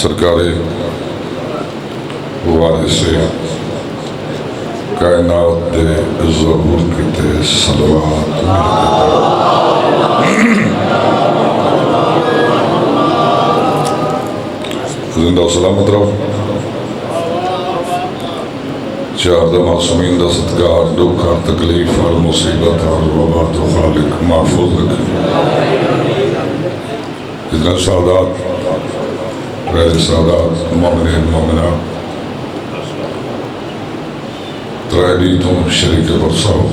سرکار وارث کائنات دے ظہور کیتے صلوات زندہ و سلامت رہو. چار دا معصومین دا صدقہ ہر دکھ ہر تکلیف ہر مصیبت ہر وبا تو خالق محفوظ رکھے. جتنے سعادات غیر سعادات مومنین مومنات ترائیدی تم شریک برساو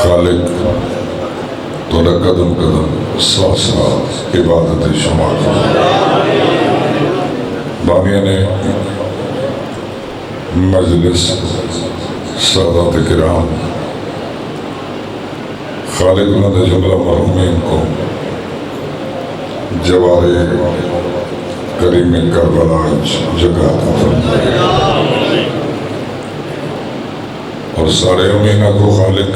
خالق توڑا قدم قدم سا سا عبادت شمار بانیہ نے مجلس سادات کرام خالق انہوں نے جملہ مرحومین کو جوارے کریم کربلا جگہ عطا فرمائے اور سارے امینہ کو خالق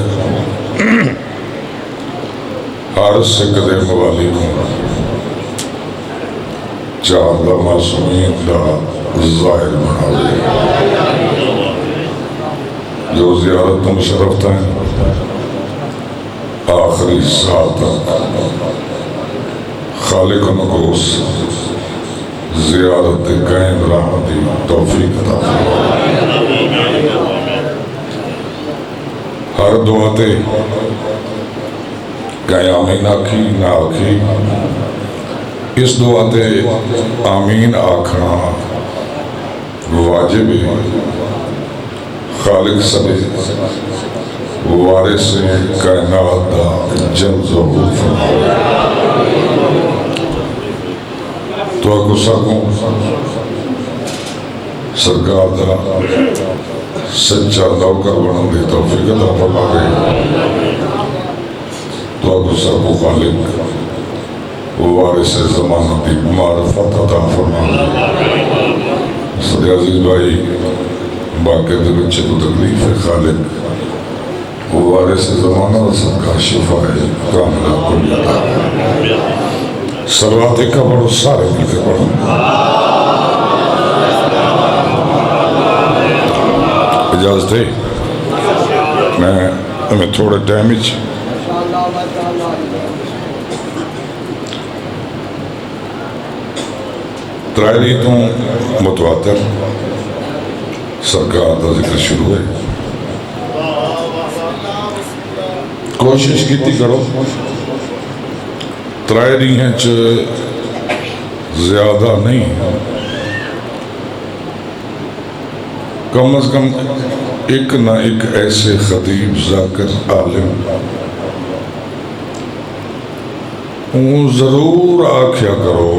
ہر سکدے موالی کو چار دا معصومین دا ظاہر بناوے جو زیارت تم شرفت ہیں آخری ساتھ خالق ان کو اس زیارت قائم رحمتی توفیق عطا فرمائے. ہر دعاتے کہیں آمین آکھی نہ آکھی اس دعاتے آمین آکھنا واجب ہے. خالق سبے وارث کائنات دا جل ظہور فرمائے. تو اکو ساکوں سرکار دا سچا نوکر بنن دی توفیق عطا فرمائے. تو اکو ساکوں خالق وارث زمانہ دی معرفت عطا فرمائے. صدی عزیز بھائی باقی دے بچے تو تکلیف ہے خالق وارث زمانہ صدقہ شفا ہے کاملہ کلی عطا. صلوات کا پڑھو سارے مل کے پڑھو. اجازت ہے میں تھوڑے ٹائمچ ترائیلی تو متواتر سرکار دا ذکر شروع ہے. کوشش کیتی کرو ترائیلی ہیں زیادہ نہیں کم از کم ایک نہ ایک ایسے خطیب ذاکر عالم ضرور آکھیا کرو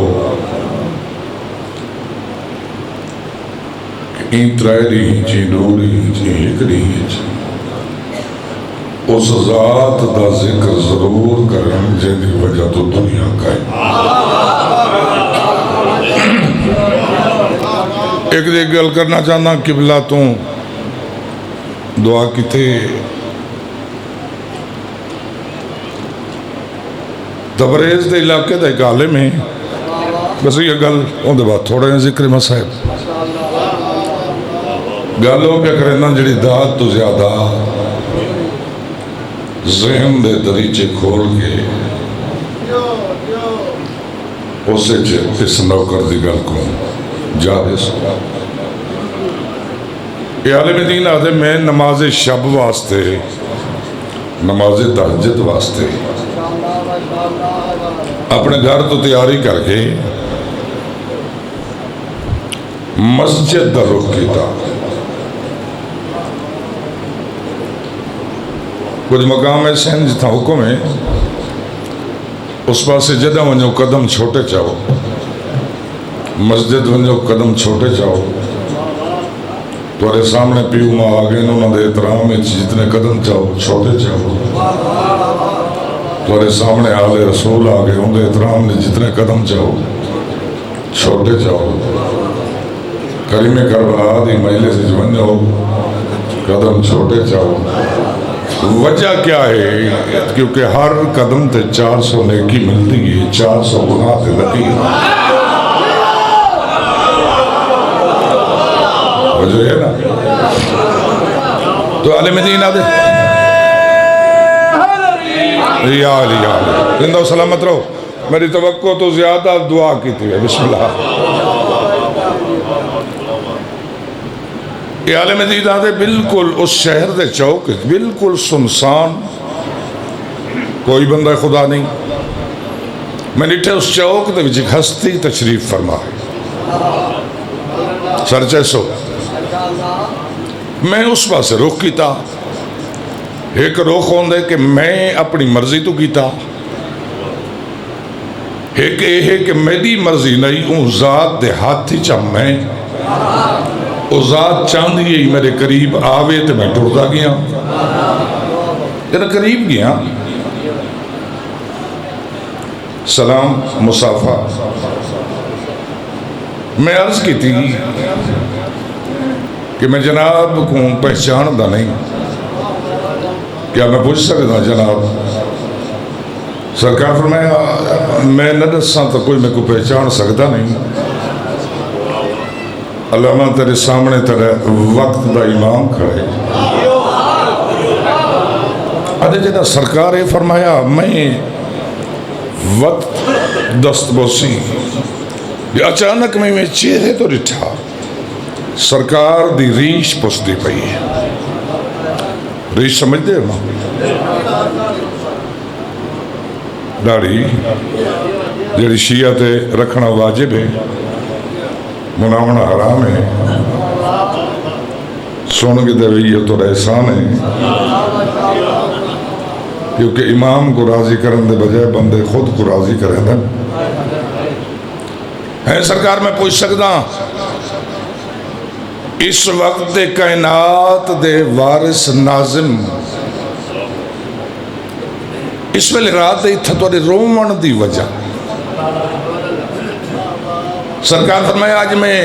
کہ این ترائیلی چی ڈوری چی ہکڑی اس ذات دا ذکر ضرور کریں جن دی وجہ تو دنیا کا ہے. ایک دے گل کرنا چاہنا قبلہ تو دعا کی تھے تبریز دے علاقے دے ایک عالم ہے بس یہ گل ان دے بعد تھوڑے ذکر مسائب گلوں پہ کرنا جڑی داد تو زیادہ ذہن دے دریچے کھول کے اسے اس نوکر دی گل کو جا دے سکتا. یہ عالم دین آدھے میں نماز شب واسطے نماز تہجد واسطے اپنے گھر تو تیاری کر کے مسجد دا رخ کیتا. کچھ مقام ایسے ہیں جتنا حکم ہے اس پاس سے جدہ ونجو قدم چھوٹے چاہو مسجد ونجو قدم چھوٹے چاہو توارے سامنے پیو ماں آگے انہوں نے احترام میں جتنے قدم چاہو چھوٹے چاہو توارے سامنے آل رسول آگے انہوں نے احترام میں جتنے قدم چاہو چھوٹے چاہو. کریم کربلا دی مجلس سے ونجو قدم چھوٹے چاہو، وجہ کیا ہے؟ کیونکہ ہر قدم تے 400 نیکی ملتی ہے، 400 گناہ تے لگی وجہ ہے نا۔ تو اہل مدینہ دے یا علی یا علی، زندہ و سلامت رہو۔ میری توقع تو زیادہ دعا کی تھی، بسم اللہ۔ یہ اہل مدینہ دے بالکل اس شہر دے چوک بالکل سنسان، کوئی بندہ خدا نہیں۔ میں نٹھے اس چوک دے وچ ایک ہستی تشریف فرما سر چیسو، میں اس پاسے رخ کیتا، ایک رخ ہوندے کہ میں اپنی مرضی تو کیتا، ایک یہ ہے کہ میری مرضی نہیں، اون ذات دے ہاتھی چاہ میں، او ذات چاندی ہی میرے قریب آوے تو میں ٹردا گیا، جنہا قریب گیا، سلام مصافہ، میں عرض کی تھی کہ میں جناب کو پہچان دا نہیں، کیا میں پوچھ سکتا جناب؟ سرکار فرمایا میں نہ دساں تو کوئی میں کو پہچان سکتا نہیں، علامہ تیرے سامنے تیرے وقت دا امام کھڑے۔ ادھے جنہ سرکار فرمایا میں وقت دست بوسی، اچانک میں چہرے تو رٹھا، سرکار دی ریش پسدی پئی ہے۔ ریش سمجھ دے ماں داڑھی جیڑی شیعہ تے رکھنا واجب ہے، مناونا حرام ہے، سن کے دویہ تو احسان ہے، کیونکہ امام کو راضی کرن دے بجائے بندے خود کو راضی کریں دیں۔ ہے سرکار میں پوچھ سکتا اس وقت دے کائنات دے وارث ناظم اس ویلے رات دے تھا تو رومن دی وجہ، سرکار فرمایا آج میں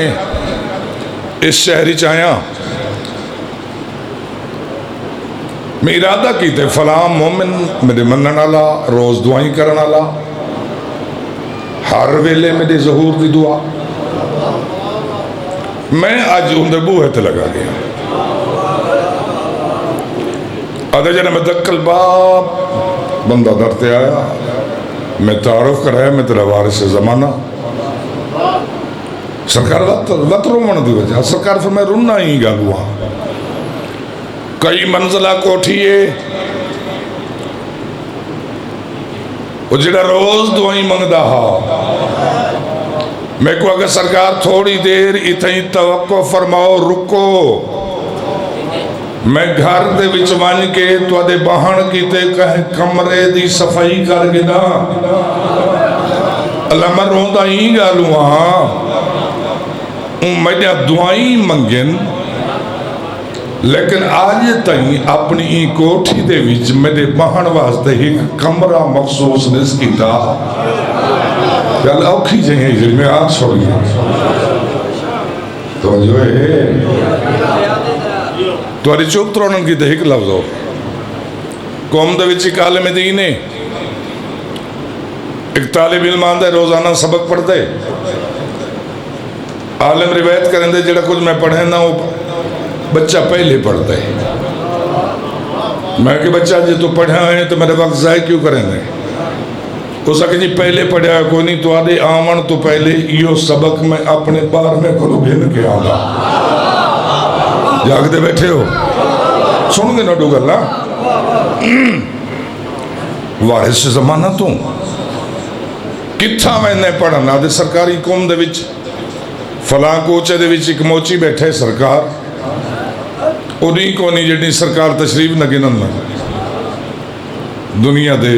اس شہری چاہیاں میں ارادہ کی تے فلاں مومن میرے منن آلا، روز دعائیں کرن آلا، ہر ویلے میرے ظہور دی دعا، میں آج اندر بوہے تے لگا گیا۔ آدھے جنہ میں دکل باب بندہ درتے آیا، میں تعارف کرایا میں تیرا وارث زمانہ، سرکار وقت رومن دی وجہ، سرکار فرمائے رننا ہی گا گوا، کئی منزلہ کوٹھیے وہ جڑا روز دعائیں منگدہ ہا، میں کو اگر سرکار تھوڑی دیر اتنی توقع فرماؤ رکو، میں گھر دے وچ وان کے تو دے بہن کی تے کہیں کمرے دی صفائی کر گنا، اللہ میں روندہ ہی گالوں ہاں، میں نے دعائیں منگن، لیکن آج تائیں اپنی کوٹھی دے وچ میرے بہن واسطے ایک کمرہ مخصوص نس کی تھا، گل اوکھی جائیں جی میں آگ چھوڑی تو جو ہے تو آری چوک ترونن کی دہیک لفظ ہو قوم دے وچی کال مدینے ایک طالب علم آندے روزانہ سبق پڑھتے، عالم روایت کریں دے جڑا کچھ میں پڑھیں نا وہ بچہ پہلے پڑھتے، میں کہ بچہ جی تو پڑھا ہے تو میرے وقت ضائع کیوں کریں دے؟ اس کہ جی پہلے پڑھا کوئی نہیں تو آدھے آمن تو پہلے یہ سبق میں اپنے بار میں کھلو بھین کے آگا، جاگ دے بیٹھے ہو سن گے نہ ڈو گلنا وارث زمانہ تو کتھا میں نے پڑھنا دے سرکاری قوم دے وچ فلاں کوچے دے وچ ایک موچی بیٹھے سرکار انہی کو نہیں جڑی سرکار تشریف نہ گنن نہ دنیا دے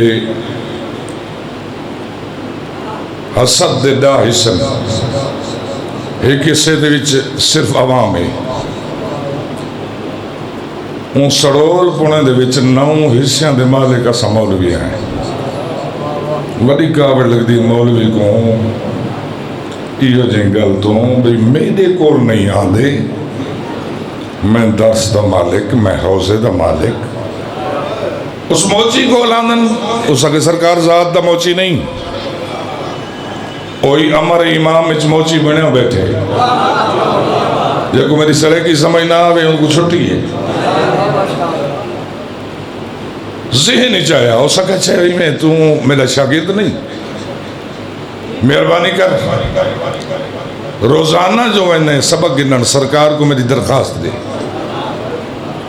حسد دے دا حسن ایک حصے دے وچ صرف عوام ہے، ان سڑول پونے دے وچ 9 حصیاں دے مالے کا سا مولوی ہیں، وڈی کاوڑ لگ دی مولوی کو ایو جن گل تو بھئی میرے کول نہیں آندے میں درس دا مالک، میں حوزے دا مالک. اس موچی کو لاندن اس اگے سرکار ذات دا موچی نہیں، اوہی امر امام اچ موچی بنے بیٹھے. جب کو میری سرے کی سمجھ نہ آوے ان کو چھٹی ہے. ذہن ہی چاہیا ہو سکا چاہیے میں تو میرا شاگرد نہیں، مہربانی کر روزانہ جو میں نے سبق گنن سرکار کو میری درخواست دے.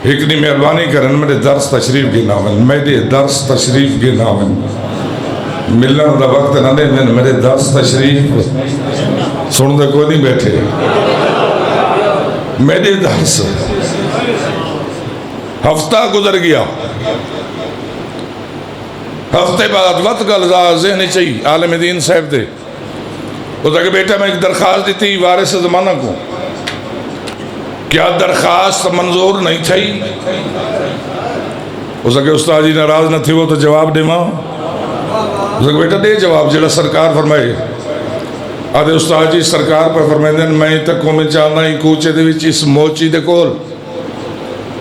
ایک نہیں مہربانی کرن میرے درس تشریف گنا من، میرے درس تشریف گنا من، ملن دا وقت نہ دے من، میرے درس تشریف سن دے کوئی نہیں بیٹھے. میرے درس ہفتہ گزر گیا، ہفتے بعد وقت گلزا ذہنی چاہیے عالم دین صاحب دے. اس کہ بیٹا میں ایک درخواست دیتی وارث زمانہ کو، کیا درخواست منظور نہیں تھی؟ اس کہ استاد جی ناراض نہ تھی وہ تو جواب دے ماں. اس کہ بیٹا دے جواب جڑا سرکار فرمائے. آدھے استاد جی سرکار پر فرمائے دن میں تک کو میں چاہنا ہی کوچے دے وچ اس موچی دے کول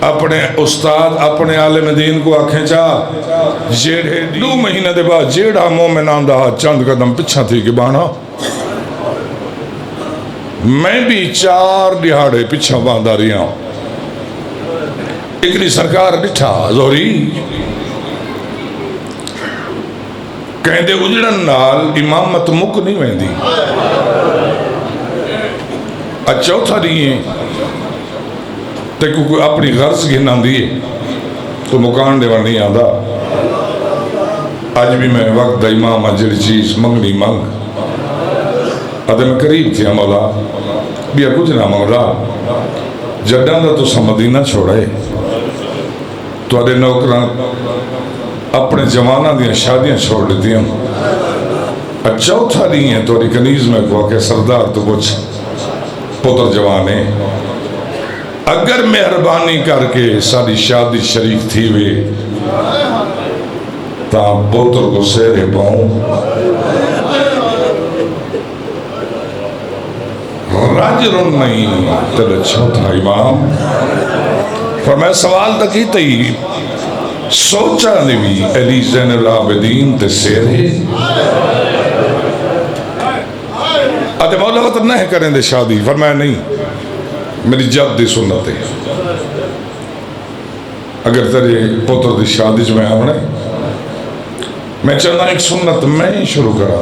اپنے استاد اپنے عالم دین کو آنکھیں چاہ جیڑے 2 مہینے دے بعد جیڑا مومنان دا چند قدم پچھا تھی کہ بانا میں بھی 4 دہاڑے پچھا باندھا رہی ہوں. اکلی سرکار ڈٹھا زوری کہیں دے اجڑن نال امامت مک نہیں ویندی. چوتھا دیئے تے کوئی اپنی غرض گھنا دیئے تو مکان دے ور نہیں آدھا. آج بھی میں وقت دا امام اجڑ چیز منگنی منگ آدھے میں قریب تھی مولا بیا کچھ نہ مولا جڈان دا تو سا مدینہ چھوڑے تو آدھے نوکران اپنے جوانہ دیا شادیاں چھوڑ لیتی ہیں. چوتھا نہیں ہے تو آدھی کنیز میں کہا کہ سردار تو کچھ پتر جوانے اگر مہربانی کر کے ساری شادی شریک تھی وے تا پتر کو سیرے پاؤں راجرن نہیں تیرے چھوٹا امام. فرمایا سوال تک ہی تھی سوچا نوی علی زین العابدین تے سیرے آدھے مولا وطن نہیں کریں دے شادی. فرمایا نہیں میری جد دی سنت ہے اگر تیرے پتر دی شادی جو میں آنے میں چاہتا ایک سنت میں ہی شروع کرا.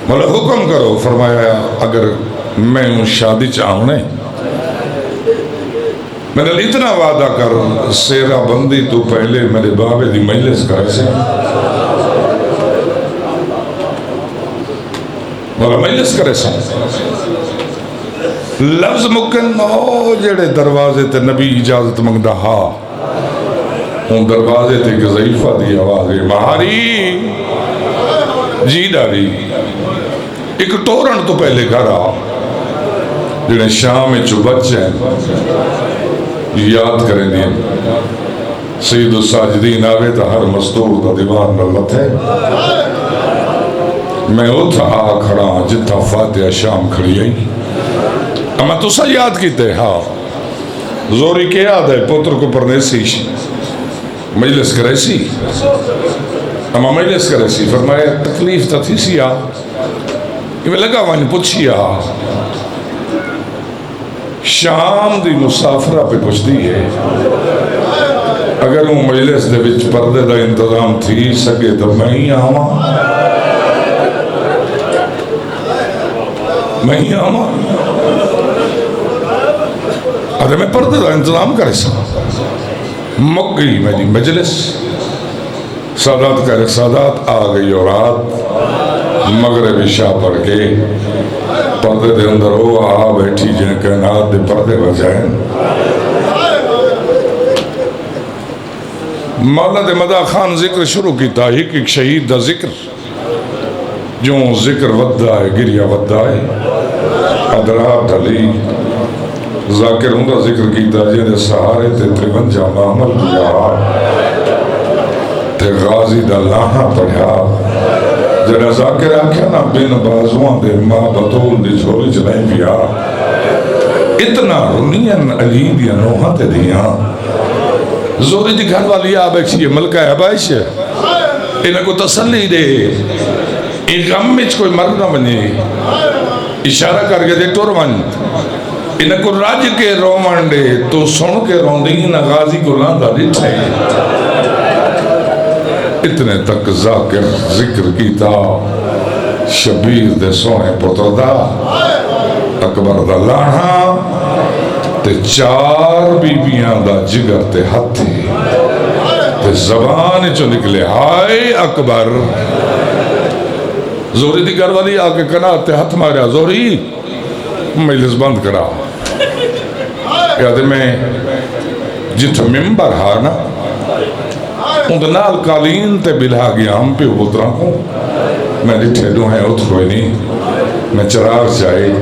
مولا حکم کرو. فرمایا اگر میں ان شادی چاہنے میں نے اتنا وعدہ کر سیرہ بندی تو پہلے میرے بابے دی مجلس کر سے مولا مجلس کرے سا لفظ مکن او جڑے دروازے تے نبی اجازت منگدہ ہا ان دروازے تے ضعیفہ دی آوازے مہاری جی ڈاری ایک ٹورن تو پہلے گھر آ جنہیں شام میں جو بچے یاد کریں دیں سید الساجدین آوے تا ہر مزدور دا دیوان نلت ہے. میں اتھا آ کھڑا جتا فاتحہ شام کھڑی آئی اما تو سا یاد کیتے ہاں زوری کے یاد ہے پتر کو پڑھنے سی مجلس کرے سی اما مجلس کرے سی. فرمایا تکلیف تا تھی سی آ کہ میں لگا وانی پوچھی آ شام دی مسافرہ پہ پوچھتی ہے اگر وہ مجلس دے وچ پردے دا انتظام تھی سکے تو میں ہی آواں میں ہی آواں ارے میں پردے دا انتظام کرے سا. مک گئی میری مجلس. سادات کہہ رہے سادات آ گئی اور رات مغرب عشاء پڑھ کے پردے دے اندر ہو آ بیٹھی جن کائنات دے پردے بجائیں. مولا دے مدہ خان ذکر شروع کیتا ایک شہید دا ذکر جو ذکر ودہ ہے گریہ ودہ ہے ادرات ڈھلی ذاکر ہوں دا ذکر کیتا جن سہارے تے 53 معامل پیا تے غازی دا لاہا پڑھا جنہ ذاکر آکھیا نا بین بازوان دے ماں بطول دی جھولی چلائیں پیا اتنا رنین علی دیا نوحہ تے دیاں زوری دی گھر والی آ بیٹھی ہے ملکہ عبائش انہیں کو تسلی دے ان غم میں کوئی مر نہ بنے اشارہ کر کے دے ٹور ون انہیں کو راج کے رومن دے تو سن کے روندین غازی کو لاندہ ڈٹھے اتنے تک ذاکر ذکر کیتا شبیر دے سونے پتر دا اکبر دا لانا تے چار بیبیاں دا جگر تے ہتھے تے زبان چو نکلے ہائے اکبر زوری دی گھر والی آکے کنا تے ہتھ ماریا زوری مجلس بند کرا یاد میں جت ممبر ہا نا اندنال قالین تے بلہا گیا ہم پہ اترا ہوں میں ڈٹھے دوں ہیں اتر ہوئی نہیں میں چراغ جائے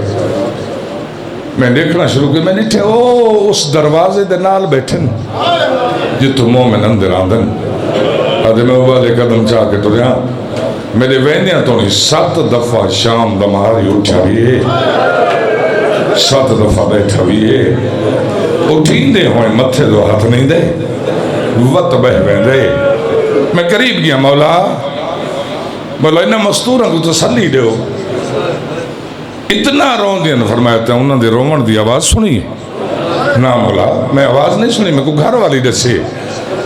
میں دیکھنا شروع کی میں ڈٹھے اس دروازے دے نال بیٹھن جتو مومن اندر آندن آدھے میں اوالے قدم چاہ کے تریا میرے وینیاں تو نہیں 7 دفعہ شام دمہاری اٹھا بھی ہے 7 دفعہ بیٹھا بھی ہے اٹھین دے ہوئے متھے دو ہاتھ نہیں دے وقت بہ دے میں قریب گیا مولا انہیں مستوروں کو تسلی دے ہو اتنا رون دیا فرمایا تھا انہوں نے رومن دی آواز سنی نا مولا میں آواز نہیں سنی میں کو گھر والی دسے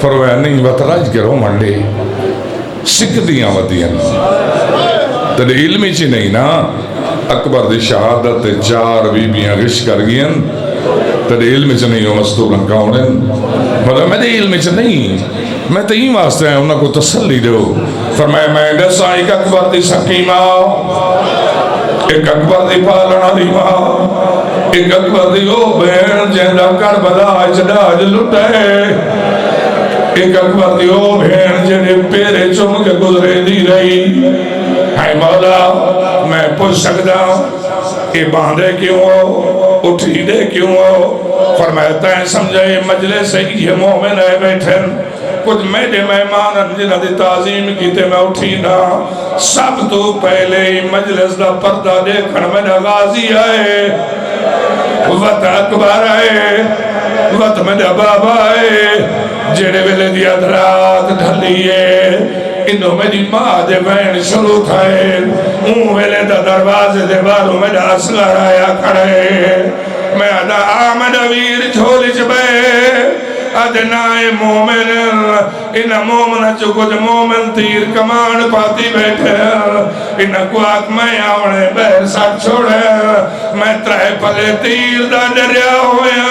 فرمایا نہیں وطراج کے رومن دے سکھ دیاں ودیاں تیرے علمی چی نہیں نا اکبر دی شہادت 4 بیبیاں غش کر گیاں تیرے علمی چی نہیں ہو مستورن کاؤنن مولا میں دے علمی چی نہیں میں تو یہ واسطے ہیں انہوں کو تسلی دے ہو فرمایا میں دسا ایک اکبر دی سکیمہ ایک اکبر دی پالنا دی ماں ایک اکبر دی او بہن جہنہ کربلا اجداج لٹے ایک اکبر دی او بہن جہنے پیرے چم کے گزرے دی رہی ہے مولا میں پوچھ سکتا کہ باندھے کیوں ہو اٹھی دے کیوں ہو فرمایا ہے سمجھے مجلس سے یہ مومن ہے بیٹھن کچھ میرے مہمان جنہ دی تعظیم کیتے میں اٹھی نا سب تو پہلے مجلس دا پردہ دیکھن میرا غازی آئے وقت اکبر آئے وقت میرا بابا آئے جڑے ویلے دی ادرات ڈھلیے انہوں میری ماں دے بین شروع تھائے ویلے دا دروازے دے باروں میرا اصغر آیا کھڑے میں ادا آمد ویر جھولی چبے ادنائے مومن انہ مومن چو کچھ مومن تیر کمان پاتی بیٹھے انہ کو آگ میں آونے بہر ساتھ چھوڑے میں ترہ پلے تیر دا ڈریا ہویا